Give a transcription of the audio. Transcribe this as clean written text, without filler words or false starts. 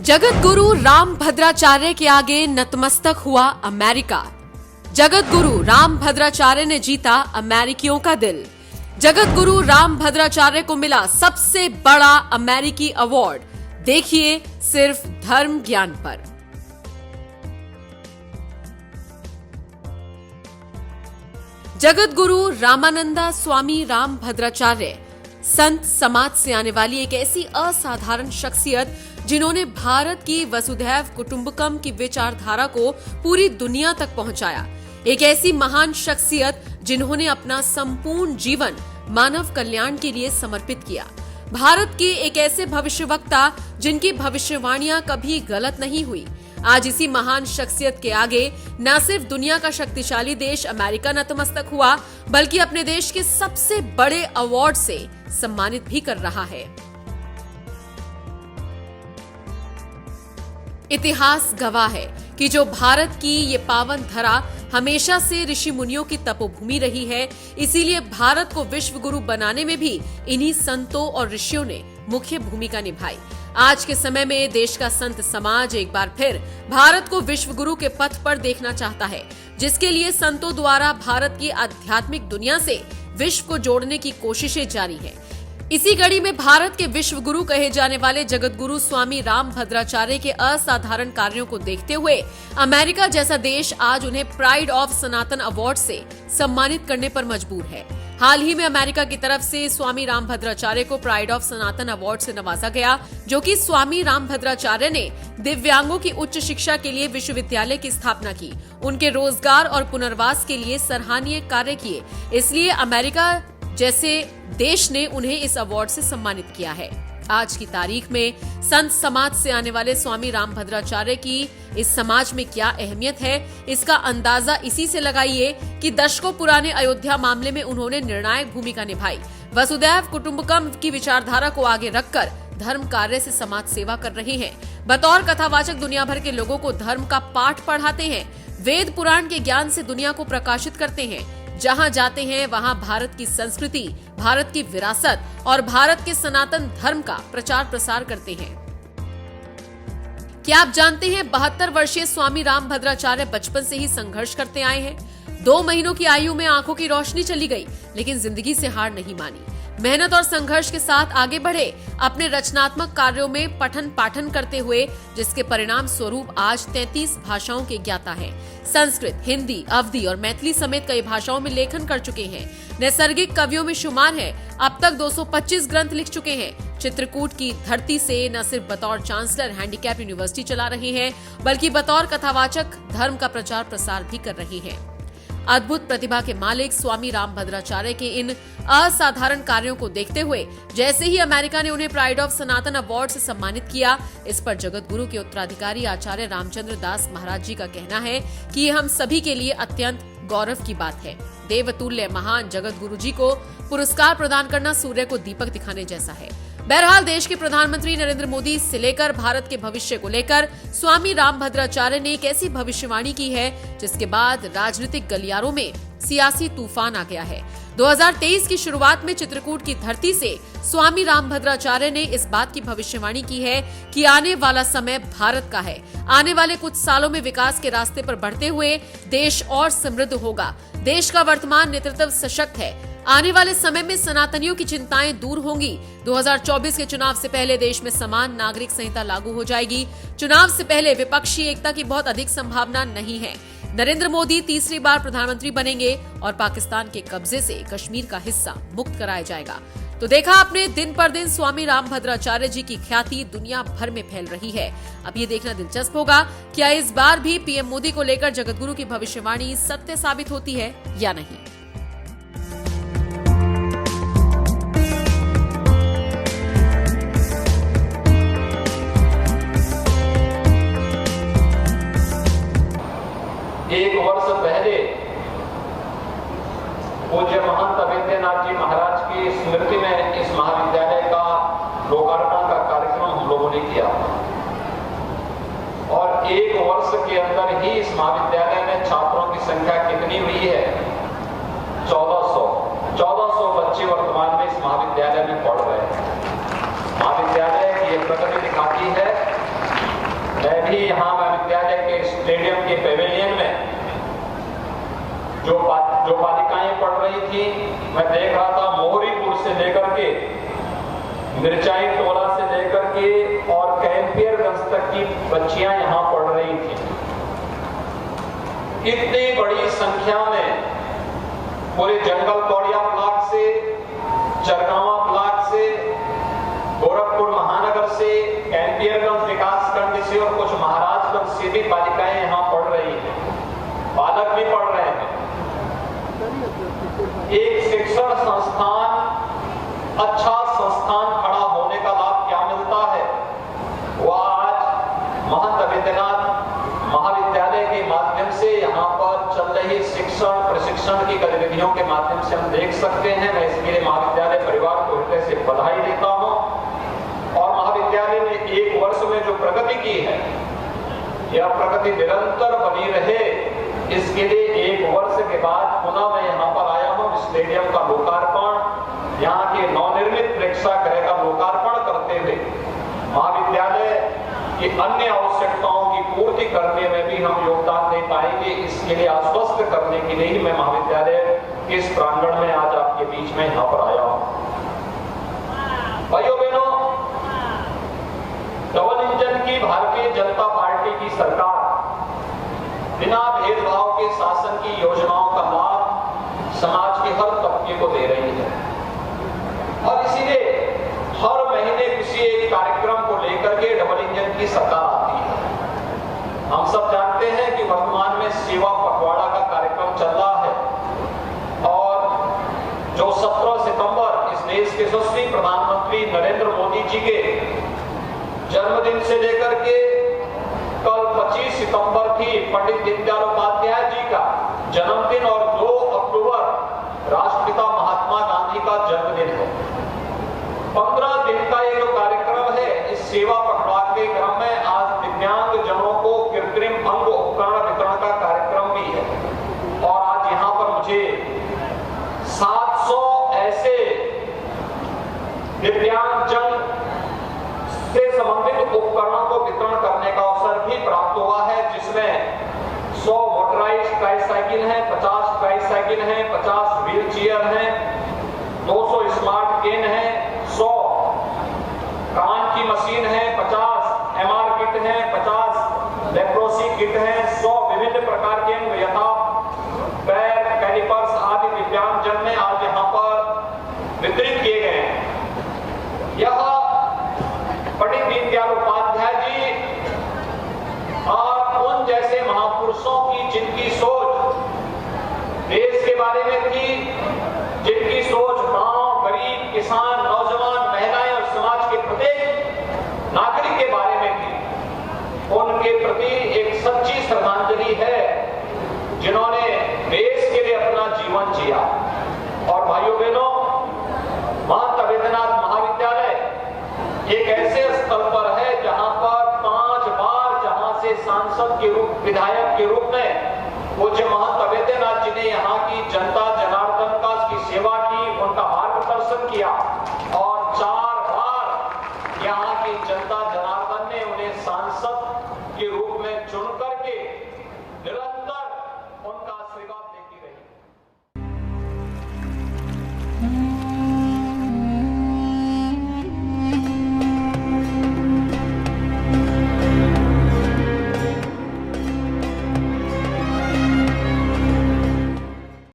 जगत गुरु रामभद्राचार्य के आगे नतमस्तक हुआ अमेरिका। जगत गुरु रामभद्राचार्य ने जीता अमेरिकियों का दिल। जगत गुरु रामभद्राचार्य को मिला सबसे बड़ा अमेरिकी अवार्ड। देखिए सिर्फ धर्म ज्ञान पर। जगत गुरु रामानंदा स्वामी रामभद्राचार्य संत समाज से आने वाली एक ऐसी असाधारण शख्सियत जिन्होंने भारत की वसुधैव कुटुंबकम की विचारधारा को पूरी दुनिया तक पहुंचाया। एक ऐसी महान शख्सियत जिन्होंने अपना संपूर्ण जीवन मानव कल्याण के लिए समर्पित किया। भारत के एक ऐसे भविष्यवक्ता जिनकी भविष्यवाणियां कभी गलत नहीं हुई। आज इसी महान शख्सियत के आगे न सिर्फ दुनिया का शक्तिशाली देश अमेरिका नतमस्तक हुआ, बल्कि अपने देश के सबसे बड़े अवार्ड से सम्मानित भी कर रहा है। इतिहास गवाह है कि जो भारत की ये पावन धरा हमेशा से ऋषि मुनियों की तपोभूमि रही है, इसीलिए भारत को विश्व गुरु बनाने में भी इन्हीं संतों और ऋषियों ने मुख्य भूमिका निभाई। आज के समय में देश का संत समाज एक बार फिर भारत को विश्व गुरु के पथ पर देखना चाहता है, जिसके लिए संतों द्वारा भारत की आध्यात्मिक दुनिया से विश्व को जोड़ने की कोशिशें जारी है। इसी कड़ी में भारत के विश्व गुरु कहे जाने वाले जगत गुरु स्वामी रामभद्राचार्य के असाधारण कार्यों को देखते हुए अमेरिका जैसा देश आज उन्हें प्राइड ऑफ सनातन अवार्ड से सम्मानित करने पर मजबूर है। हाल ही में अमेरिका की तरफ से स्वामी रामभद्राचार्य को प्राइड ऑफ सनातन अवार्ड से नवाजा गया, जो कि स्वामी रामभद्राचार्य ने दिव्यांगों की उच्च शिक्षा के लिए विश्वविद्यालय की स्थापना की, उनके रोजगार और पुनर्वास के लिए सराहनीय कार्य किए। इसलिए अमेरिका जैसे देश ने उन्हें इस अवार्ड से सम्मानित किया है। आज की तारीख में संत समाज से आने वाले स्वामी रामभद्राचार्य की इस समाज में क्या अहमियत है, इसका अंदाजा इसी से लगाइए कि दशकों पुराने अयोध्या मामले में उन्होंने निर्णायक भूमिका निभाई। वसुधैव कुटुंबकम की विचारधारा को आगे रखकर धर्म कार्य से समाज सेवा कर रहे हैं। बतौर कथावाचक दुनिया भर के लोगों को धर्म का पाठ पढ़ाते हैं। वेद पुराण के ज्ञान से दुनिया को प्रकाशित करते हैं। जहां जाते हैं वहां भारत की संस्कृति, भारत की विरासत और भारत के सनातन धर्म का प्रचार प्रसार करते हैं। क्या आप जानते हैं 72 वर्षीय स्वामी रामभद्राचार्य बचपन से ही संघर्ष करते आए हैं। 2 महीनों की आयु में आंखों की रोशनी चली गई, लेकिन जिंदगी से हार नहीं मानी। मेहनत और संघर्ष के साथ आगे बढ़े, अपने रचनात्मक कार्यों में पठन पाठन करते हुए, जिसके परिणाम स्वरूप आज 33 भाषाओं के ज्ञाता हैं। संस्कृत, हिंदी, अवधी और मैथिली समेत कई भाषाओं में लेखन कर चुके हैं। नैसर्गिक कवियों में शुमार है। अब तक 225 ग्रंथ लिख चुके हैं। चित्रकूट की धरती से न सिर्फ बतौर चांसलर हैंडीकैप यूनिवर्सिटी चला रहे हैं, बल्कि बतौर कथावाचक धर्म का प्रचार प्रसार भी कर रहे हैं। अद्भुत प्रतिभा के मालिक स्वामी रामभद्राचार्य के इन असाधारण कार्यों को देखते हुए जैसे ही अमेरिका ने उन्हें प्राइड ऑफ सनातन अवार्ड से सम्मानित किया, इस पर जगत गुरु के उत्तराधिकारी आचार्य रामचंद्र दास महाराज जी का कहना है कि ये हम सभी के लिए अत्यंत गौरव की बात है। देवतुल्य महान जगत गुरु जी को पुरस्कार प्रदान करना सूर्य को दीपक दिखाने जैसा है। बहरहाल देश के प्रधानमंत्री नरेंद्र मोदी से लेकर भारत के भविष्य को लेकर स्वामी रामभद्राचार्य ने एक ऐसी भविष्यवाणी की है जिसके बाद राजनीतिक गलियारों में सियासी तूफान आ गया है। 2023 की शुरुआत में चित्रकूट की धरती से स्वामी रामभद्राचार्य ने इस बात की भविष्यवाणी की है कि आने वाला समय भारत का है। आने वाले कुछ सालों में विकास के रास्ते पर बढ़ते हुए देश और समृद्ध होगा। देश का वर्तमान नेतृत्व सशक्त है। आने वाले समय में सनातनियों की चिंताएं दूर होंगी। 2024 के चुनाव से पहले देश में समान नागरिक संहिता लागू हो जाएगी। चुनाव से पहले विपक्षी एकता की बहुत अधिक संभावना नहीं है। नरेंद्र मोदी तीसरी बार प्रधानमंत्री बनेंगे और पाकिस्तान के कब्जे से कश्मीर का हिस्सा मुक्त कराया जाएगा। तो देखा आपने, दिन पर दिन स्वामी रामभद्राचार्य जी की ख्याति दुनिया भर में फैल रही है। अब ये देखना दिलचस्प होगा क्या इस बार भी पीएम मोदी को लेकर जगतगुरु की भविष्यवाणी सत्य साबित होती है या नहीं। एक वर्ष पहले पूज्य महंत अवेद्यनाथ जी महाराज की स्मृति में इस महाविद्यालय का लोकार्पण का कार्यक्रम हम लोगों ने किया और एक वर्ष के अंदर ही इस महाविद्यालय में छात्रों की संख्या कितनी हुई है? 1400 बच्चे वर्तमान में इस महाविद्यालय में पढ़ रहे हैं। महाविद्यालय की यह प्रगति दिखाती है के पेविलियन में जो बालिकाएं पढ़ रही थी, मैं देख रहा था मोहरीपुर से लेकर के, मिर्चाई टोला से लेकर के और कैंपियरगंज तक की बच्चियां यहां पढ़ रही थी। इतनी बड़ी संख्या में पूरे जंगल कौड़िया ब्लॉक से, चरगावा ब्लॉक से, गोरखपुर महानगर से, कैंपियरगंज विकासखंड से और कुछ महाराजगंज से भी बालिकाएं यहां पढ़ रही हैं, बालक भी पढ़ रहे हैं। एक शिक्षण संस्थान, अच्छा संस्थान खड़ा होने का लाभ क्या मिलता है, वह आज महंत अवेद्यनाथ महाविद्यालय के माध्यम से यहाँ पर चल रही शिक्षण प्रशिक्षण की गतिविधियों के माध्यम से हम देख सकते हैं। मैं इसके लिए महाविद्यालय परिवार को हृदय से बधाई देता हूँ। और महाविद्यालय ने एक वर्ष में जो प्रगति की है, यह प्रगति निरंतर बनी रहे, इसके लिए एक वर्ष के बाद पुनः मैं यहाँ पर आया हूँ। स्टेडियम का लोकार्पण, यहाँ के नवनिर्मित प्रेक्षागृह का लोकार्पण करते हुए महाविद्यालय की अन्य आवश्यकताओं की पूर्ति करने में भी हम योगदान दे पाएंगे, इसके लिए आश्वस्त करने के लिए ही मैं महाविद्यालय के इस प्रांगण में आज आपके बीच में यहाँ पर आया हूँ। भाइयों बहनों, डबल इंजन की भारतीय जनता पार्टी की सरकार बिना भेदभाव के शासन की योजनाओं का लाभ समाज के हर तबके को दे रही है और इसीलिए हर महीने किसी एक कार्यक्रम को लेकर के डबल इंजन की सरकार आती है। हम सब जानते हैं कि वर्तमान में सेवा पखवाड़ा का कार्यक्रम चल रहा है और जो 17 सितंबर इस देश के यशस्वी प्रधानमंत्री नरेंद्र मोदी जी के जन्मदिन से लेकर के कल 25 सितंबर थी पंडित दीनदयाल उपाध्याय जी का जन्मदिन और 2 अक्टूबर राष्ट्रपिता महात्मा गांधी का जन्मदिन है। 15 दिन का ये जो कार्यक्रम है, इस सेवा पखवाड़ा के क्रम में आज दिव्यांग जनों को कृत्रिम अंग उपकरण वितरण का कार्यक्रम भी है और आज यहाँ पर मुझे 700 ऐसे दिव्यांग जन से संबंधित उपकरणों को वितरण करने का अवसर भी प्राप्त हुआ है, जिसमें 100 मोटराइज्ड ट्राइसाइकिल हैं, 50 ट्राइसाइकिल हैं, 50 व्हील चेयर हैं, 200 स्मार्ट केन हैं, 100 कान की मशीन है, 50 MR किट हैं, 50 लेप्रोसी किट हैं, 100 विभिन्न प्रकार के अंग यथा पैर, कैलिपर्स आदि दिव्यांग जन में आज यहाँ पर वितरित किए गए हैं। यह पंडित दीनदयाल उपाध्याय जी और उन जैसे महापुरुषों की जिनकी सोच देश के बारे में थी, जिनकी सोच गांव, गरीब, किसान, नौजवान, महिलाएं और समाज के प्रत्येक नागरिक के बारे में थी, उनके प्रति एक सच्ची श्रद्धांजलि है जिन्होंने देश के लिए अपना जीवन जिया। और भाइयों बहनों, महंत अवेद्यनाथ महाविद्यालय एक ऐसे स्थल पर है जहां पर 5 बार जहां से सांसद के रूप, विधायक के रूप में पूज्य महंत अवेद्यनाथ जी ने यहाँ की जनता जनार्दन का की सेवा की, उनका मार्गदर्शन किया और 4 बार यहाँ की जनता जनार्दन ने उन्हें सांसद के रूप में चुन करके निरंतर